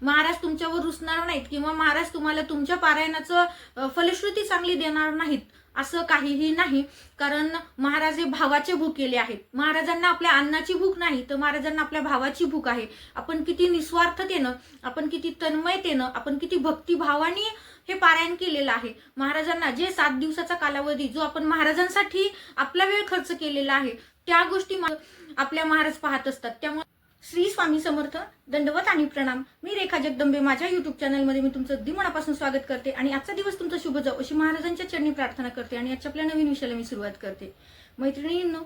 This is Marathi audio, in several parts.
महाराज तुमच्यावर रुसणार नाहीत किंवा महाराज तुम्हाला तुमच्या पारायणाचं फलश्रुती चांगली देणार नाहीत असं काहीही नाही. कारण महाराज हे भावाचे भुकेले आहेत. महाराजांना आपल्या अन्नाची भूक नाही, तर महाराजांना आपल्या भावाची भूक आहे. आपण किती निस्वार्थतेनं, आपण किती तन्मयतेनं, आपण किती भक्तिभावाने हे पारायण केलेलं आहे. महाराजांना जे 7 दिवसाचा कालावधी जो आपण महाराजांसाठी आपला वेळ खर्च केलेला आहे, त्या गोष्टी आपल्या महाराज पाहत असतात. त्यामुळे श्री स्वामी समर्थ, दंडवत आणि प्रणाम. मी रेखा जगदंबे, माझ्या युट्यूब चॅनलमध्ये मी तुमचं अगदी मनापासून स्वागत करते आणि आजचा दिवस तुमचा शुभ जाओ अशी महाराजांच्या चरणी प्रार्थना करते आणि आजच्या आपल्या नवीन विषयाला मी सुरुवात करते. मैत्रिणींनो,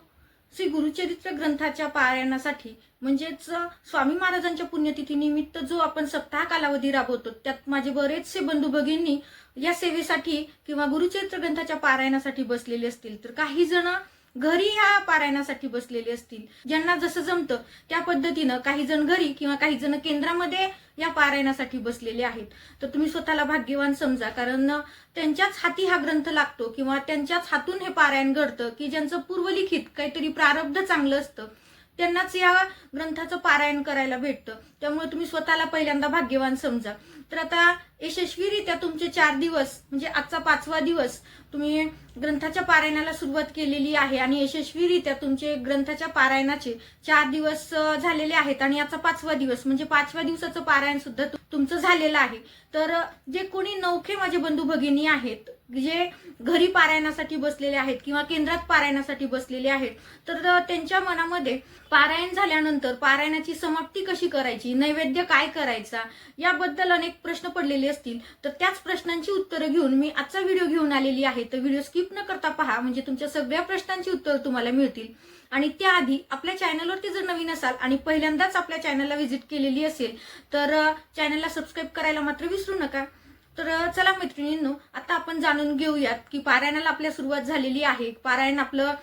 श्री गुरुचरित्र ग्रंथाच्या पारायणासाठी म्हणजेच स्वामी महाराजांच्या पुण्यतिथी निमित्त जो आपण सप्ताह कालावधी राबवतो, त्यात माझे बरेचसे बंधू भगिनी या सेवेसाठी किंवा गुरुचरित्र ग्रंथाच्या पारायणासाठी बसलेले असतील, तर काही जण घरी ह्या पारायणासाठी बसलेले असतील. ज्यांना जसं जमतं त्या पद्धतीनं काही जण घरी किंवा काही जण केंद्रामध्ये या पारायणासाठी बसलेले आहेत. तर तुम्ही स्वतःला भाग्यवान समजा, कारण त्यांच्याच हाती हा ग्रंथ लागतो किंवा त्यांच्याच हातून हे पारायण घडतं की ज्यांचं पूर्वलिखित काहीतरी प्रारब्ध चांगलं असतं, त्यांनाच या ग्रंथाचं पारायण करायला भेटतं. त्यामुळे तुम्ही स्वतःला पहिल्यांदा भाग्यवान समजा. तर आता यशस्वीरित्या तुमचे 4 दिवस म्हणजे आजचा 5वा दिवस तुम्ही ग्रंथाच्या पारायणाला सुरुवात केलेली आहे आणि यशस्वीरित्या तुमचे ग्रंथाच्या पारायणाचे 4 दिवस झालेले आहेत आणि आजचा 5वा दिवस म्हणजे 5व्या दिवसाचं पारायण सुद्धा तुमचं झालेलं आहे. तर जे कोणी नवखे माझे बंधू भगिनी आहेत, जे घरी पारायणासाठी बसलेले आहेत किंवा केंद्रात पारायणासाठी बसलेले आहेत, तर त्यांच्या मनामध्ये पारायण झाल्यानंतर पारायणाची समाप्ती कशी करायची, नैवेद्य काय करायचा, याबद्दल अनेक प्रश्न पडलेले असतील. तर त्याच प्रश्नांची उत्तरं घेऊन मी आजचा व्हिडिओ घेऊन आलेली आहे. तर व्हिडिओ स्किप न करता पहा, म्हणजे तुमच्या सगळ्या प्रश्नांची उत्तरं तुम्हाला मिळतील. आणि त्याआधी आपल्या चॅनलवरती जर नवीन असाल आणि पहिल्यांदाच आपल्या चॅनलला व्हिजिट केलेली असेल, तर चॅनलला सबस्क्राईब करायला मात्र विसरू नका. तर चला मैत्रिणींनो, आता आपण जाणून घेऊयात की पारायणाला आपल्या सुरुवात झालेली आहे. पारायण आपलं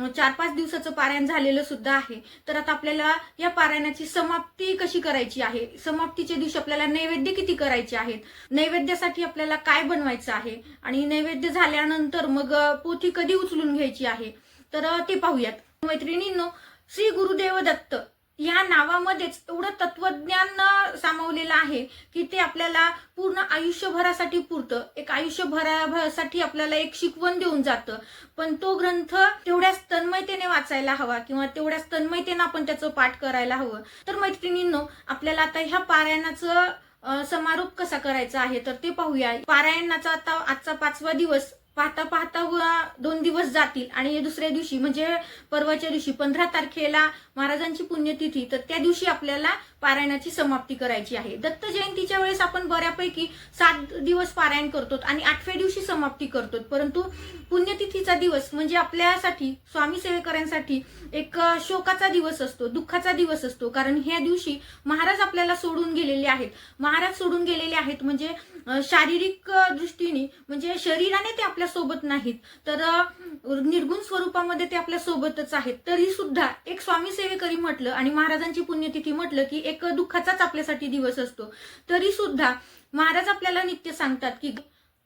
4-5 दिवसाचं पारायण झालेलं सुद्धा आहे. तर आता आपल्याला या पारायणाची समाप्ती कशी करायची आहे, समाप्तीच्या दिवशी आपल्याला नैवेद्य किती करायचे आहेत, नैवेद्यासाठी आपल्याला काय बनवायचं आहे आणि नैवेद्य झाल्यानंतर मग पोथी कधी उचलून घ्यायची आहे, तर ते पाहूयात. मैत्रिणींनो, श्री गुरुदेव दत्त या नावामध्येच एवढं तत्वज्ञान सामावलेलं आहे की ते आपल्याला पूर्ण आयुष्यभरासाठी पुरतं. एक आयुष्यभरासाठी आपल्याला एक शिकवण देऊन जातं. पण तो ग्रंथ तेवढ्याच तन्मयतेने वाचायला हवा किंवा तेवढ्याच तन्मयतेने आपण त्याचं पाठ करायला हवं. तर मैत्रिणींनो, आपल्याला आता ह्या पारायणाचं समारोप कसा करायचा आहे तर ते पाहूया. पारायणाचा आता आजचा 5वा दिवस पाहता पाहता 2 दिवस जातील आणि दुसऱ्या दिवशी म्हणजे परवाच्या दिवशी 15 तारखेला महाराजांची पुण्यतिथी, तर त्या दिवशी आपल्याला पारायणाची समाप्ती करायची आहे. दत्त जयंतीच्या वेळेस आपण बऱ्यापैकी 7 दिवस पारायण करतो आणि 8व्या दिवशी समाप्ती करतो. परंतु पुण्यतिथीचा दिवस म्हणजे आपल्यासाठी, स्वामी सेवेकरांसाठी एक शोकाचा दिवस असतो, दुःखाचा दिवस असतो. कारण ह्या दिवशी महाराज आपल्याला सोडून गेलेले आहेत. महाराज सोडून गेलेले आहेत म्हणजे शारीरिक दृष्टीने, म्हणजे शरीराने ते आपल्या सोबत नाहीत, तर निर्गुण स्वरूपामध्ये ते आपल्या सोबतच आहेत. तरी सुद्धा एक स्वामी सेवेकरी म्हटलं आणि महाराजांची पुण्यतिथी म्हटलं की एक दुःखाचाच आपल्यासाठी दिवस असतो. तरी सुद्धा महाराज आपल्याला नित्य सांगतात की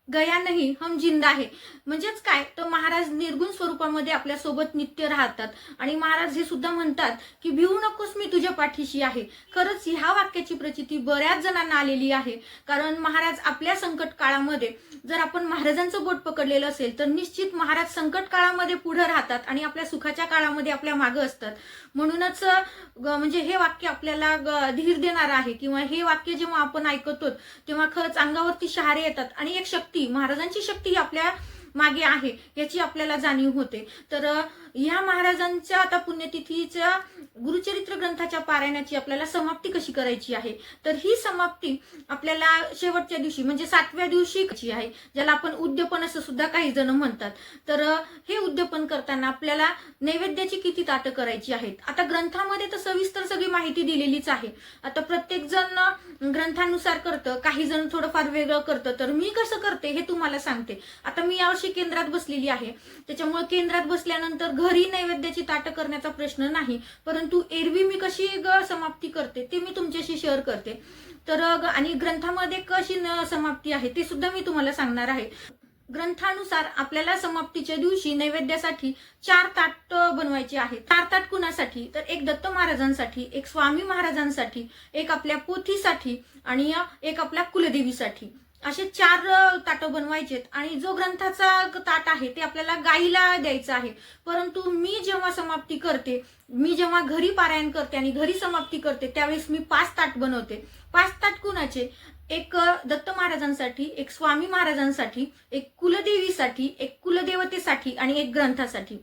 गया नाही हम जिंदा आहे. म्हणजेच काय, तर महाराज निर्गुण स्वरूपामध्ये आपल्या सोबत नित्य राहतात. आणि महाराज हे सुद्धा म्हणतात की भिवू नकोस, मी तुझ्या पाठीशी आहे. खरंच ह्या वाक्याची प्रचिती बऱ्याच जणांना आलेली आहे. कारण महाराज आपल्या संकट काळामध्ये, जर आपण महाराजांचं बोट पकडलेलं असेल तर निश्चित महाराज संकट काळामध्ये पुढे राहतात आणि आपल्या सुखाच्या काळामध्ये आपल्या मागे असतात. म्हणूनच म्हणजे हे वाक्य आपल्याला धीर देणार आहे किंवा हे वाक्य जेव्हा आपण ऐकतो तेव्हा खरंच अंगावरती शहारे येतात आणि एक शक्ती, महाराजांची शक्ती आपल्या मागे आहे याची आपल्याला जाणीव होते. तर ह्या महाराजांच्या आता पुण्यतिथीच्या गुरुचरित्र ग्रंथाच्या पारायणाची आपल्याला समाप्ती कशी करायची आहे, तर ही समाप्ती आपल्याला शेवटच्या दिवशी म्हणजे 7व्या दिवशी करायची आहे, ज्याला आपण उद्यापन असं सुद्धा काही जण म्हणतात. तर हे उद्यापन करताना आपल्याला नैवेद्याची किती ताटं करायची आहेत. आता ग्रंथामध्ये तर सविस्तर सगळी माहिती दिलेलीच आहे. आता प्रत्येक जण ग्रंथानुसार करतं, काही जण थोडंफार वेगळं करतं. तर मी कसं करते हे तुम्हाला सांगते. आता मी यावर्षी केंद्रात बसलेली आहे, त्याच्यामुळे केंद्रात बसल्यानंतर घरी नैवेद्याची ताटं करण्याचा प्रश्न नाही. परंतु एरवी मी कशी समाप्ती करते ते मी तुमच्याशी शेअर करते. तर आणि ग्रंथामध्ये कशी समाप्ती आहे ते सुद्धा मी तुम्हाला सांगणार आहे. ग्रंथानुसार आपल्याला समाप्तीच्या दिवशी नैवेद्यासाठी 4 ताट बनवायचे आहेत. 4 ताट कुणासाठी? तर एक दत्त महाराजांसाठी, एक स्वामी महाराजांसाठी, एक आपल्या पोथीसाठी आणि एक आपल्या कुलदेवीसाठी. असे 4 ताटं बनवायचेत आणि जो ग्रंथाचा ताट आहे ते आपल्याला गाईला द्यायचं आहे. परंतु मी जेव्हा समाप्ती करते, मी जेव्हा घरी पारायण करते आणि घरी समाप्ती करते त्यावेळेस मी 5 ताट बनवते. 5 ताट कुणाचे? एक दत्त महाराजांसाठी, एक स्वामी महाराजांसाठी, एक कुलदेवीसाठी, एक कुलदेवतेसाठी आणि एक ग्रंथासाठी.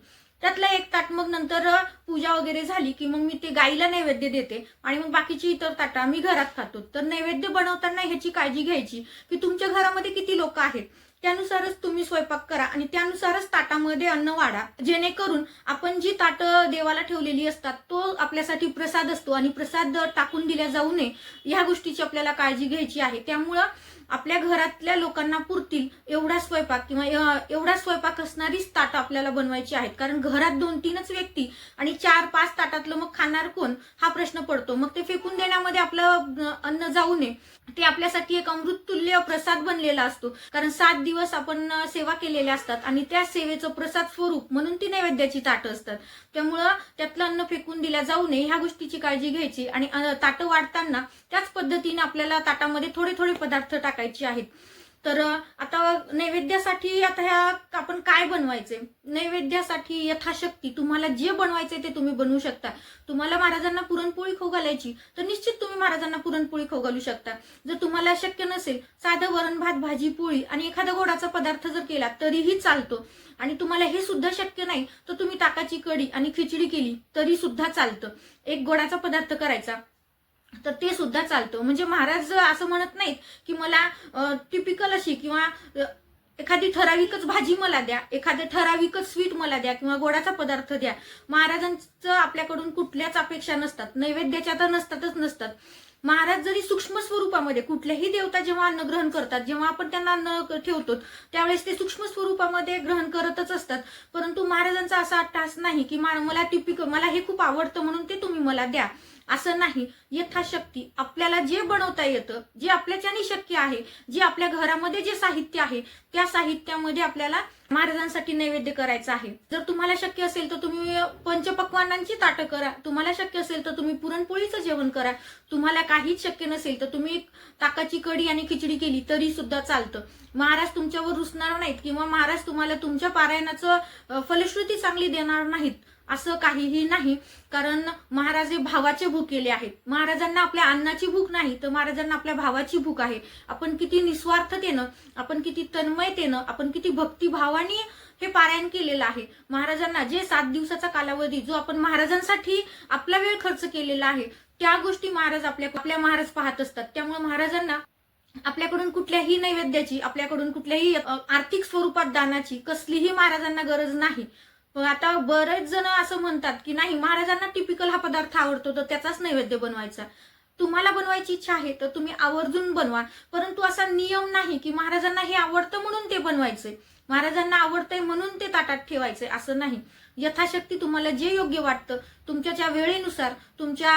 त्यातलं एक ताट मग नंतर पूजा वगैरे झाली की मग मी ते गाईला नैवेद्य देते आणि मग बाकीची इतर ताटं आम्ही घरात खातो. तर नैवेद्य बनवताना ह्याची काळजी घ्यायची की तुमच्या घरामध्ये किती लोक आहेत त्यानुसारच तुम्ही स्वयंपाक करा आणि त्यानुसारच ताटामध्ये अन्न वाढा, जेणेकरून आपण जी ताटं देवाला ठेवलेली असतात तो आपल्यासाठी प्रसाद असतो आणि प्रसाद टाकून दिला जाऊ नये ह्या गोष्टीची आपल्याला काळजी घ्यायची आहे. त्यामुळं आपल्या घरातल्या लोकांना पुरतील एवढा स्वयंपाक किंवा एवढा स्वयंपाक असणारीच ताटं आपल्याला बनवायची आहेत. कारण घरात 2-3च व्यक्ती आणि 4-5 ताटातलं मग खाणार कोण हा प्रश्न पडतो. मग ते फेकून देण्यामध्ये आपलं अन्न जाऊ नये. ते आपल्यासाठी एक अमृततुल्य प्रसाद बनलेला असतो. कारण 7 दिवस आपण सेवा केलेल्या असतात आणि त्या सेवेचं प्रसाद स्वरूप म्हणून ती नैवेद्याची ताटं असतात. त्यामुळं त्यातलं अन्न फेकून दिल्या जाऊ नये ह्या गोष्टीची काळजी घ्यायची आणि ताटं वाढताना त्याच पद्धतीने आपल्याला ताटामध्ये थोडे थोडे पदार्थ टाकायचे आहेत. तर आता नैवेद्यासाठी आता ह्या आपण काय बनवायचे? नैवेद्यासाठी यथाशक्ती तुम्हाला जे बनवायचे ते तुम्ही बनवू शकता. तुम्हाला महाराजांना पुरणपोळी खाऊ घालायची तर निश्चित तुम्ही महाराजांना पुरणपोळी खाऊ घालू शकता. जर तुम्हाला शक्य नसेल साधं वरण भात भाजी पोळी आणि एखादा गोडाचा पदार्थ जर केला तरीही चालतो. आणि तुम्हाला हे सुद्धा शक्य नाही तर तुम्ही ताकाची कढी आणि खिचडी केली तरी सुद्धा चालतं. एक गोडाचा पदार्थ करायचा तर ते सुद्धा चालतं. म्हणजे महाराज असं म्हणत नाहीत की मला टिपिकल अशी किंवा एखादी ठराविकच भाजी मला द्या, एखादं ठराविकच स्वीट मला द्या किंवा गोडाचा पदार्थ द्या. महाराजांचं आपल्याकडून कुठल्याच अपेक्षा नसतात, नैवेद्याच्या तर नसतात. महाराज जरी सूक्ष्म स्वरूपामध्ये कुठल्याही देवता जेव्हा अन्न ग्रहण करतात, जेव्हा आपण त्यांना अन्न ठेवतो त्यावेळेस ते सूक्ष्म स्वरूपामध्ये ग्रहण करतच असतात. परंतु महाराजांचा असा अट्टहास नाही की मला हे खूप आवडतं म्हणून ते तुम्ही मला द्या, असं नाही. यथाशक्ती आपल्याला जे बनवता येतं, जे आपल्याच्याने शक्य आहे, जे आपल्या घरामध्ये जे साहित्य आहे त्या साहित्यामध्ये आपल्याला महाराजांसाठी नैवेद्य करायचा आहे. जर तुम्हाला शक्य असेल तर तुम्ही पंचपक्वान्नांची ताटं करा, तुम्हाला शक्य असेल तर तुम्ही पुरणपोळीचं जेवण करा, तुम्हाला काहीच शक्य नसेल तर तुम्ही ताकाची कढी आणि खिचडी केली तरी सुद्धा चालतं. महाराज तुमच्यावर रुसणार नाहीत किंवा महाराज तुम्हाला तुमच्या पारायणाचं फलश्रुती चांगली देणार नाहीत असं काहीही नाही. कारण महाराज हे भावाचे भुकेले आहेत. महाराजांना आपल्या अन्नाची भूक नाही तर महाराजांना आपल्या भावाची भूक आहे. आपण किती निस्वार्थतेनं, आपण किती तन्मयतेनं, आपण किती भक्तिभावाने हे पारायण केलेलं आहे. महाराजांना जे 7 दिवसाचा कालावधी जो आपण महाराजांसाठी आपला वेळ खर्च केलेला आहे त्या गोष्टी महाराज आपल्या महाराज पाहत असतात. त्यामुळे महाराजांना आपल्याकडून कुठल्याही नैवेद्याची, आपल्याकडून कुठल्याही आर्थिक स्वरूपात दानाची कसलीही महाराजांना गरज नाही. आता बरेच जण असं म्हणतात की नाही महाराजांना टिपिकल हा पदार्थ आवडतो तर त्याचाच नैवेद्य बनवायचा. तुम्हाला बनवायची इच्छा आहे तर तुम्ही आवर्जून बनवा, परंतु असा नियम नाही की महाराजांना हे आवडतं म्हणून ते बनवायचंय, महाराजांना आवडतंय म्हणून ते ताटात ठेवायचंय, असं नाही. यथाशक्ती तुम्हाला जे योग्य वाटतं तुमच्या वेळेनुसार, तुमच्या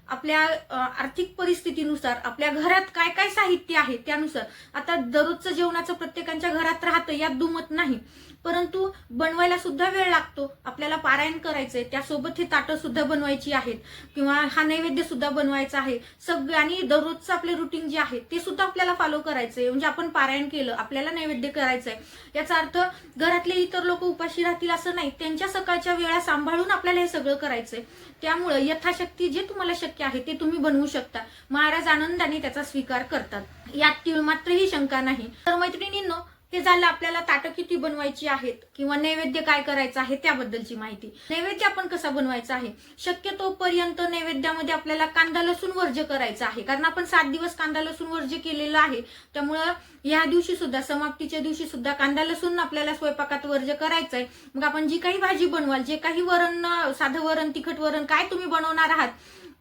आपल्या आर्थिक परिस्थितीनुसार, आपल्या घरात काय काय साहित्य आहे त्यानुसार. आता दररोजचं जेवणाचं प्रत्येकाच्या घरात राहतं यात दुमत नाही, परंतु बनवायला सुद्धा वेळ लागतो. आपल्याला पारायण करायचंय त्यासोबत हे ताटं सुद्धा बनवायची आहेत किंवा हा नैवेद्य सुद्धा बनवायचा आहे सगळं. आणि दररोजचं आपले रुटीन जे आहे ते सुद्धा आपल्याला फॉलो करायचंय. म्हणजे आपण पारायण केलं, आपल्याला नैवेद्य करायचंय, याचा अर्थ घरातले इतर लोक उपाशी राहतील असं नाही. त्यांच्या सकाळच्या वेळा सांभाळून आपल्याला हे सगळं करायचंय. त्यामुळे यथाशक्ती जे तुम्हाला शक्य आहे ते तुम्ही बनवू शकता. महाराज आनंदाने त्याचा स्वीकार करतात, यात तीळ मात्रही शंका नाही. तर मैत्रिणींनो, हे झालं आपल्याला ताटं किती बनवायची आहेत किंवा नैवेद्य काय करायचं आहे त्याबद्दलची माहिती. नैवेद्य आपण कसा बनवायचा आहे? शक्यतोपर्यंत नैवेद्यामध्ये आपल्याला कांदा लसूण वर्ज्य करायचं आहे. कारण आपण 7 दिवस कांदा लसूण वर्ज्य केलेलं आहे. त्यामुळं या दिवशी सुद्धा, समाप्तीच्या दिवशी सुद्धा कांदा लसूण आपल्याला स्वयंपाकात वर्ज्य करायचंय. मग आपण जी काही भाजी बनवाल, जे काही वरण, साधं वरण, तिखट वरण काय तुम्ही बनवणार आहात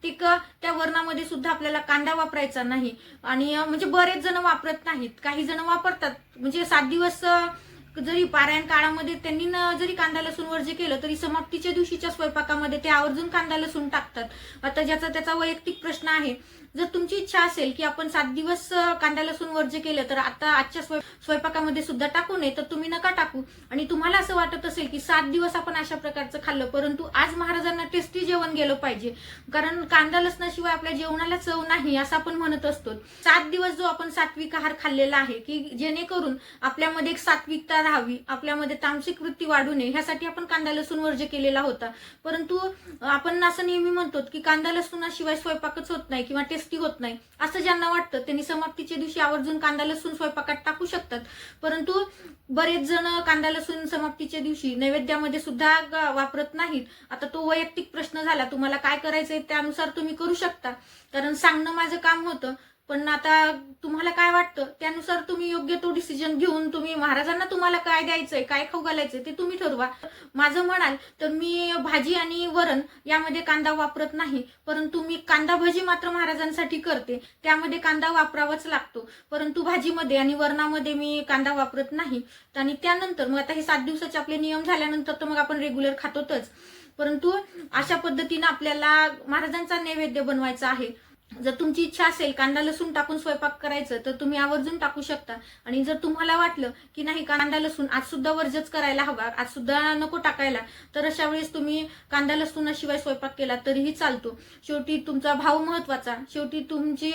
त्या वरणामध्ये सुद्धा आपल्याला कांदा वापरायचा नाही. आणि म्हणजे बरेच जण वापरत नाहीत, काही जण वापरतात. म्हणजे 7 दिवस जरी पारायण काळामध्ये त्यांनी जरी कांदा लसूण वर्ज्य केलं तरी समाप्तीच्या दिवशीच्या स्वयंपाकामध्ये ते आवर्जून कांदा लसूण टाकतात. आता ज्याचा त्याचा वैयक्तिक प्रश्न आहे. जर तुमची इच्छा असेल की आपण 7 दिवस कांदा लसूण वर्ज्य केलं, तर आता आजच्या स्वयंपाकामध्ये सुद्धा टाकू नये, तर तुम्ही नका टाकू. आणि तुम्हाला असं वाटत असेल की 7 दिवस आपण अशा प्रकारचं खाल्लं, परंतु आज महाराजांना टेस्टी जेवण गेलं पाहिजे, कारण कांदा लसणाशिवाय आपल्या जेवणाला चव नाही असं आपण म्हणत असतो. 7 दिवस जो आपण सात्विक आहार खाल्लेला आहे, की जेणेकरून आपल्यामध्ये एक सात्विकता राहावी, आपल्यामध्ये तामसिक वृत्ती वाढू नये, ह्यासाठी आपण कांदा लसूण वर्ज्य केलेला होता. परंतु आपण असं नेहमी म्हणतो की कांदा लसूणाशिवाय स्वयंपाकच होत नाही किंवा टेस्टी होत नाही, असं ज्यांना वाटतं त्यांनी समाप्तीच्या दिवशी आवर्जून कांदा लसूण स्वयंपाकात टाकू शकतात. परंतु बरेच जण कांदा लसूण समाप्तीच्या दिवशी नैवेद्यामध्ये सुद्धा वापरत नाहीत. आता तो वैयक्तिक प्रश्न झाला, तुम्हाला काय करायचंय त्यानुसार तुम्ही करू शकता, कारण सांगणं माझं काम होतं. पण आता तुम्हाला काय वाटतं त्यानुसार तुम्ही योग्य तो डिसिजन घेऊन तुम्ही महाराजांना तुम्हाला काय द्यायचंय, काय खाऊ घालायचंय ते तुम्ही ठरवा. माझं म्हणाल तर मी भाजी आणि वरण यामध्ये कांदा वापरत नाही, परंतु मी कांदा भजी मात्र महाराजांसाठी करते, त्यामध्ये कांदा वापरावाच लागतो. परंतु भाजीमध्ये आणि वरणामध्ये मी कांदा वापरत नाही. आणि त्यानंतर मग आता हे 7 दिवसाचे आपले नियम झाल्यानंतर तर मग आपण रेग्युलर खातोच. परंतु अशा पद्धतीने आपल्याला महाराजांचा नैवेद्य बनवायचा आहे. जर तुमची इच्छा असेल कांदा लसूण टाकून स्वयंपाक करायचं, तर तुम्ही आवर्जून टाकू शकता. आणि जर तुम्हाला वाटलं की नाही कांदा लसूण आज सुद्धा वर्जच करायला हवा, आज सुद्धा नको टाकायला, तर अशा वेळेस तुम्ही कांदा लसूणाशिवाय स्वयंपाक केला तरीही चालतो. शेवटी तुमचा भाव महत्वाचा. शेवटी तुमची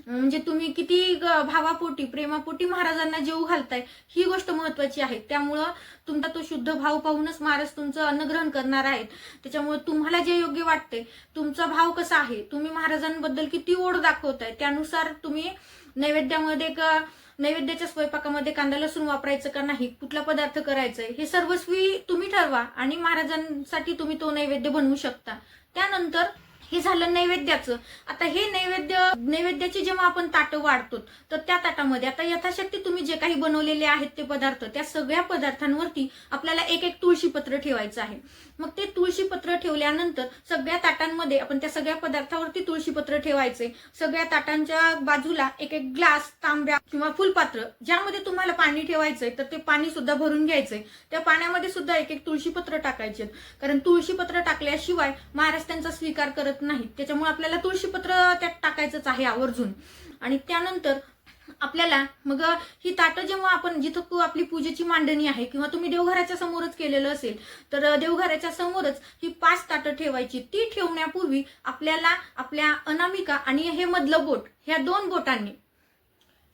म्हणजे तुम्ही किती भावापोटी प्रेमापोटी महाराजांना जेवू घालताय ही गोष्ट महत्वाची आहे. त्यामुळं तुमचा तो शुद्ध भाव पाहूनच महाराज तुमचं अन्नग्रहण करणार आहेत. त्याच्यामुळे तुम्हाला जे योग्य वाटते, तुमचा भाव कसा आहे, तुम्ही महाराजांबद्दल किती ओढ दाखवताय, त्यानुसार तुम्ही नैवेद्याच्या स्वयंपाकामध्ये कांदा लसूण वापरायचं का नाही, कुठला पदार्थ करायचाय, हे सर्वस्वी तुम्ही ठरवा आणि महाराजांसाठी तुम्ही तो नैवेद्य बनवू शकता. त्यानंतर हे झालं नैवेद्याचं. आता हे नैवेद्याची जेव्हा आपण ताटं वाढतो, तर त्या ताटामध्ये आता यथाशक्ती तुम्ही जे काही बनवलेले आहेत ते पदार्थ, त्या सगळ्या पदार्थांवरती आपल्याला एक एक तुळशीपत्र ठेवायचं आहे. मग ते तुळशीपत्र ठेवल्यानंतर सगळ्या ताटांमध्ये आपण त्या सगळ्या पदार्थावरती तुळशीपत्र ठेवायचे. सगळ्या ताटांच्या बाजूला एक एक ग्लास, तांब्या किंवा फुलपात्र ज्यामध्ये तुम्हाला पाणी ठेवायचंय, तर ते पाणी सुद्धा भरून घ्यायचंय. त्या पाण्यामध्ये सुद्धा एक एक तुळशीपत्र टाकायचे, कारण तुळशीपत्र टाकल्याशिवाय महाराज त्यांचा स्वीकार करत नाही. त्याच्यामुळे आपल्याला तुळशीपत्र त्यात टाकायचंच आहे आवर्जून. आणि त्यानंतर आपल्याला मग ही ताटं जेव्हा आपण जिथं आपली पूजेची मांडणी आहे किंवा तुम्ही देवघराच्या समोरच केलेलं असेल, तर देवघराच्या समोरच ही 5 ताटं ठेवायची. ती ठेवण्यापूर्वी आपल्याला आपल्या अनामिका आणि हे मधलं बोट, ह्या 2 बोटांनी,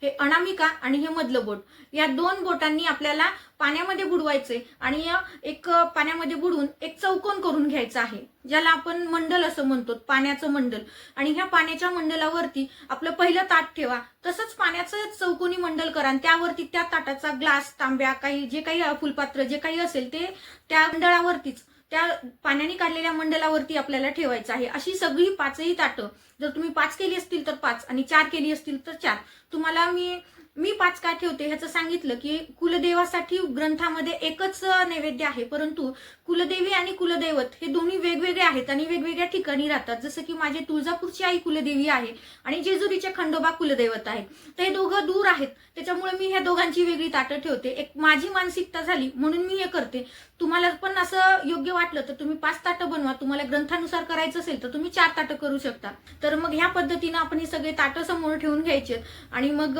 हे अनामिका आणि हे मधलं बोट, या 2 बोटांनी आपल्याला पाण्यामध्ये बुडवायचे आणि एक पाण्यामध्ये बुडवून एक चौकोन करून घ्यायचा आहे, ज्याला आपण मंडल असं म्हणतो, पाण्याचं मंडल. आणि ह्या पाण्याच्या मंडलावरती आपलं पहिलं ताट ठेवा, तसंच पाण्याचं चौकोनी मंडल करा आणि त्यावरती त्या ताटाचा ग्लास, तांब्या, काही जे काही फुलपात्र जे काही असेल ते त्या मंडळावरतीच, त्या पाण्याने काढलेल्या मंडलावरती आपल्याला ठेवायचं आहे. अशी सगळी 5ही ताटं, जर तुम्ही 5 केली असतील तर 5 आणि 4 केली असतील तर 4. तुम्हाला मी 5 का ठेवते ह्याचं सांगितलं की कुलदेवासाठी ग्रंथामध्ये एकच नैवेद्य आहे, परंतु कुलदेवी आणि कुलदैवत हे दोन्ही वेगवेगळे आहेत आणि वेगवेगळ्या ठिकाणी राहतात. जसं की माझे तुळजापूरची आई कुलदेवी आहे आणि जेजुरीचे खंडोबा कुलदैवत आहे, तर हे दोघं दूर आहेत. त्याच्यामुळे मी ह्या दोघांची वेगळी ताटं ठेवते. एक माझी मानसिकता झाली म्हणून मी हे करते. तुम्हाला पण असं योग्य वाटलं तर तुम्ही 5 ताटं बनवा. तुम्हाला ग्रंथानुसार करायचं असेल तर तुम्ही 4 ताटं करू शकता. तर मग ह्या पद्धतीनं आपण हे सगळे ताटं समोर ठेवून घ्यायचे आणि मग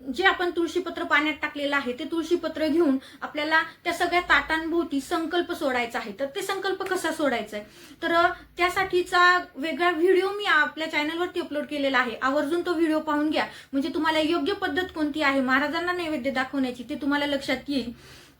जे आपण तुळशीपत्र पाण्यात टाकलेलं आहे ते तुळशीपत्र घेऊन आपल्याला त्या सगळ्या ताटांभोवती संकल्प सोडायचा आहे. तर ते संकल्प कसा सोडायचा आहे, तर त्यासाठीचा वेगळा व्हिडिओ मी आपल्या चॅनलवरती अपलोड केलेला आहे. आवर्जून तो व्हिडिओ पाहून घ्या, म्हणजे तुम्हाला योग्य पद्धत कोणती आहे महाराजांना नैवेद्य दाखवण्याची ते तुम्हाला लक्षात येईल.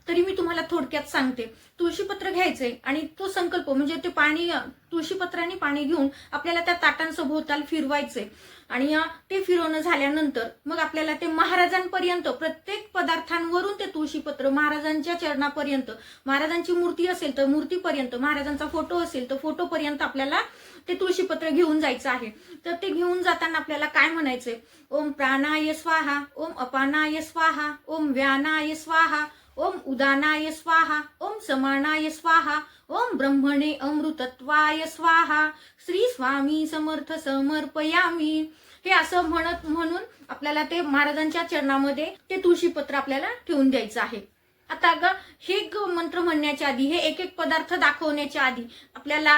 तरी मी तुम्हाला थोडक्यात सांगते. तुळशीपत्र घ्यायचे आणि तो संकल्प म्हणजे ते पाणी, तुळशीपत्राने पाणी घेऊन आपल्याला त्या ताटांसभोवताल फिरवायचे आणि ते फिरवणं झाल्यानंतर मग आपल्याला ते महाराजांपर्यंत, प्रत्येक पदार्थांवरून ते तुळशीपत्र महाराजांच्या चरणापर्यंत, महाराजांची मूर्ती असेल तर मूर्तीपर्यंत, महाराजांचा फोटो असेल तर फोटोपर्यंत आपल्याला ते तुळशीपत्र घेऊन जायचं आहे. तर ते घेऊन जाताना आपल्याला काय म्हणायचंय, ओम प्राणाय स्वाहा, ओम अपानाय स्वाहा, ओम व्यानाय स्वाहा, ओम उदानाय स्वाहा, ओम समानाय स्वाहा, ओम ब्रह्मणे अमृतत्वाय स्वाहा, श्री स्वामी समर्थ समर्पयामी. हे असं म्हणून आपल्याला ते महाराजांच्या चरणामध्ये ते तुळशीपत्र आपल्याला ठेवून द्यायचं आहे. आता हे मंत्र म्हणण्याच्या आधी, हे एक एक पदार्थ दाखवण्याच्या आधी आपल्याला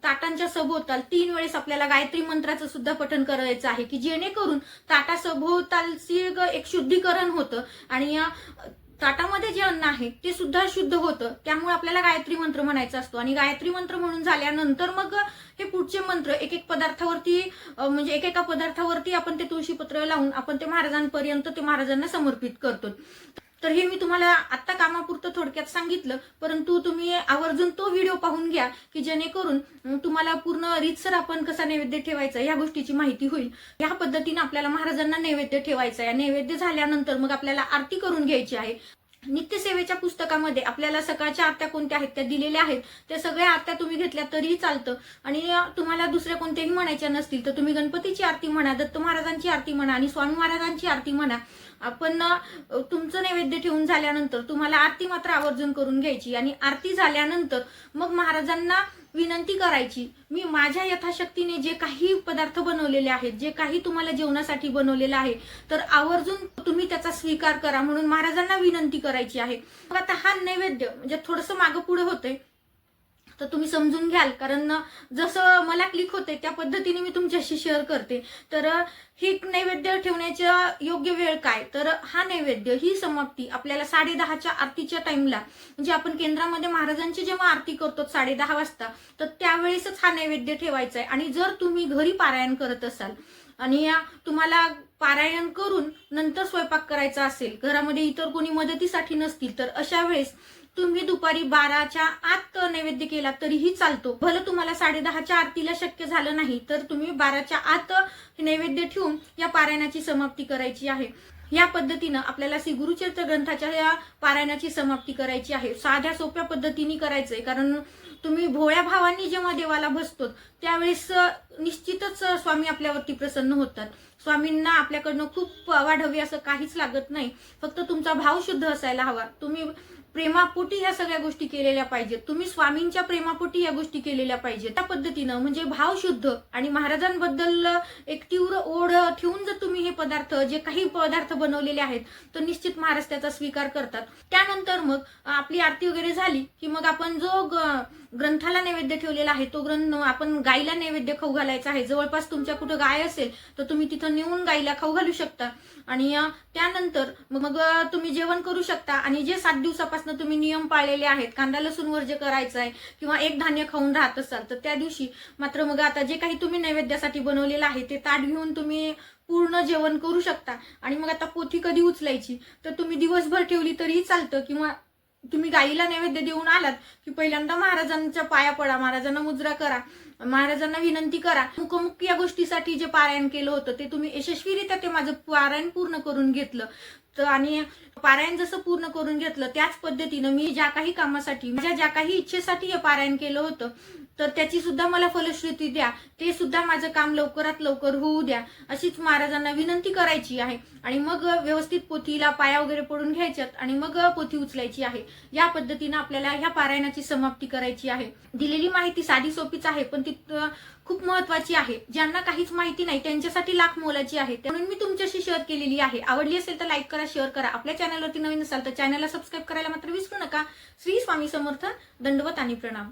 ताटांच्या सभोवताल 3 वेळेस आपल्याला गायत्री मंत्राचं सुद्धा पठण करायचं आहे, की जेणेकरून ताटासभोवतालची एक शुद्धीकरण होतं आणि ताटामध्ये जे अन्न आहे ते सुद्धा शुद्ध होतं. त्यामुळे आपल्याला गायत्री मंत्र म्हणायचा असतो आणि गायत्री मंत्र म्हणून झाल्यानंतर मग हे पुढचे मंत्र एक एक पदार्थावरती म्हणजे एकेका पदार्थावरती आपण ते तुळशीपत्र लावून आपण ते महाराजांपर्यंत ते महाराजांना समर्पित करतो. तर हे मी तुम्हाला आत्ता कामापुरतं थोडक्यात सांगितलं, परंतु तुम्ही आवर्जून तो व्हिडिओ पाहून घ्या की जेणेकरून तुम्हाला पूर्ण रीतसर आपण कसा नैवेद्य ठेवायचा या गोष्टीची माहिती होईल. या पद्धतीने आपल्याला महाराजांना नैवेद्य ठेवायचा आहे. नैवेद्य झाल्यानंतर मग आपल्याला आरती करून घ्यायची आहे. नित्यसेवेच्या पुस्तकामध्ये आपल्याला सकाळच्या आरत्या कोणत्या आहेत त्या दिलेल्या आहेत. त्या सगळ्या आरत्या तुम्ही घेतल्या तरीही चालतं आणि तुम्हाला दुसऱ्या कोणत्याही म्हणायच्या नसतील तर तुम्ही गणपतीची आरती म्हणा, दत्त महाराजांची आरती म्हणा आणि स्वामी महाराजांची आरती म्हणा. आपण तुमचं नैवेद्य ठेवून झाल्यानंतर तुम्हाला आरती मात्र आवर्जून करून घ्यायची आणि आरती झाल्यानंतर मग महाराजांना विनंती करायची, मी माझ्या यथाशक्तीने जे काही पदार्थ बनवलेले आहेत, जे काही तुम्हाला जेवणासाठी बनवलेलं आहे तर आवर्जून तुम्ही त्याचा स्वीकार करा म्हणून महाराजांना विनंती करायची आहे. मग आता हा नैवेद्य म्हणजे थोडंसं मागं पुढे होतंय तर तुम्ही समजून घ्याल, कारण जसं मला क्लिक होते त्या पद्धतीने मी तुमच्याशी शेअर करते. तर ही नैवेद्य ठेवण्याचा योग्य वेळ काय, तर हा नैवेद्य ही समाप्ती आपल्याला 10:30च्या आरतीच्या टाइमला, म्हणजे आपण केंद्रामध्ये महाराजांची जेव्हा आरती करतो 10:30 वाजता, तर त्यावेळेसच हा नैवेद्य ठेवायचा आहे. आणि जर तुम्ही घरी पारायण करत असाल आणि तुम्हाला पारायण करून नंतर स्वयंपाक करायचा असेल, घरामध्ये इतर कोणी मदतीसाठी नसतील, तर अशा वेळेस तुम्ही दुपारी 12च्या आत नैवेद्य केला तरीही चालतो. भलं तुम्हाला 10:30च्या आरतीला शक्य झालं नाही तर तुम्ही 12च्या आत नैवेद्य ठेवून या पारायणाची समाप्ती करायची आहे. या पद्धतीनं आपल्याला श्री गुरुचरित्र ग्रंथाच्या या पारायणाची समाप्ती करायची आहे. साध्या सोप्या पद्धतीने करायचंय, कारण तुम्ही भोळ्या भावांनी जेव्हा देवाला बसतो त्यावेळेस निश्चितच स्वामी आपल्यावरती प्रसन्न होतात. स्वामींना आपल्याकडनं खूप वाढावी असं काहीच लागत नाही, फक्त तुमचा भाव शुद्ध असायला हवा. तुम्ही प्रेमापोटी ह्या सगळ्या गोष्टी केलेल्या पाहिजेत, तुम्ही स्वामींच्या प्रेमापोटी या गोष्टी केलेल्या पाहिजेत. त्या पद्धतीनं म्हणजे भाव शुद्ध आणि महाराजांबद्दल एक तीव्र ओढ ठेवून जर तुम्ही हे पदार्थ जे काही पदार्थ बनवलेले आहेत तर निश्चित महाराज त्याचा स्वीकार करतात. त्यानंतर मग आपली आरती वगैरे झाली की मग आपण जो ग्रंथाला नैवेद्य ठेवलेला आहे तो ग्रंथ आपण गायीला नैवेद्य खाऊ घालायचा आहे. जवळपास तुमच्या कुठं गाय असेल तर तुम्ही तिथं नेऊन गायीला खाऊ घालू शकता आणि त्यानंतर मग तुम्ही जेवण करू शकता. आणि जे 7 दिवसापासून तुम्ही नियम पाळलेले आहेत, कांदा लसूण वर्ज्य करायचं आहे किंवा एक धान्य खाऊन राहत असाल तर त्या दिवशी मात्र मग आता जे काही तुम्ही नैवेद्यासाठी बनवलेलं आहे ते ताट घेऊन तुम्ही पूर्ण जेवण करू शकता. आणि मग आता पोथी कधी उचलायची तर तुम्ही दिवसभर ठेवली तरीही चालतं, किंवा तुम्ही गायीला नैवेद्य देऊन आलात की पहिल्यांदा महाराजांच्या पाया पडा, महाराजांना मुजरा करा, महाराजांना विनंती करा. मुखमुख या गोष्टीसाठी जे पारायण केलं होतं ते तुम्ही यशस्वीरित्या ते माझं पारायण पूर्ण करून घेतलं. तर आणि पारायण जसं पूर्ण करून घेतलं त्याच पद्धतीनं मी ज्या काही कामासाठी, माझ्या ज्या काही इच्छेसाठी हे पारायण केलं होतं तर त्याची सुद्धा मला फलश्रुती द्या, ते सुद्धा माझं काम लवकरात लवकर होऊ द्या, अशीच महाराजांना विनंती करायची आहे. आणि मग व्यवस्थित पोथीला पाया वगैरे पडून घ्यायच्यात आणि मग पोथी उचलायची आहे. या पद्धतीनं आपल्याला ह्या पारायणाची समाप्ती करायची आहे. दिलेली माहिती साधी सोपीच आहे पण ती खूप महत्वाची आहे. ज्यांना काहीच माहिती नाही त्यांच्यासाठी लाख मोलाची आहे, म्हणून मी तुमच्याशी शेअर केलेली आहे. आवडली असेल तर लाईक करा, शेअर करा. आपल्या चॅनलवरती नवीन असाल तर चॅनलला सबस्क्राईब करायला मात्र विसरू नका. श्री स्वामी समर्थ. दंडवत आणि प्रणाम.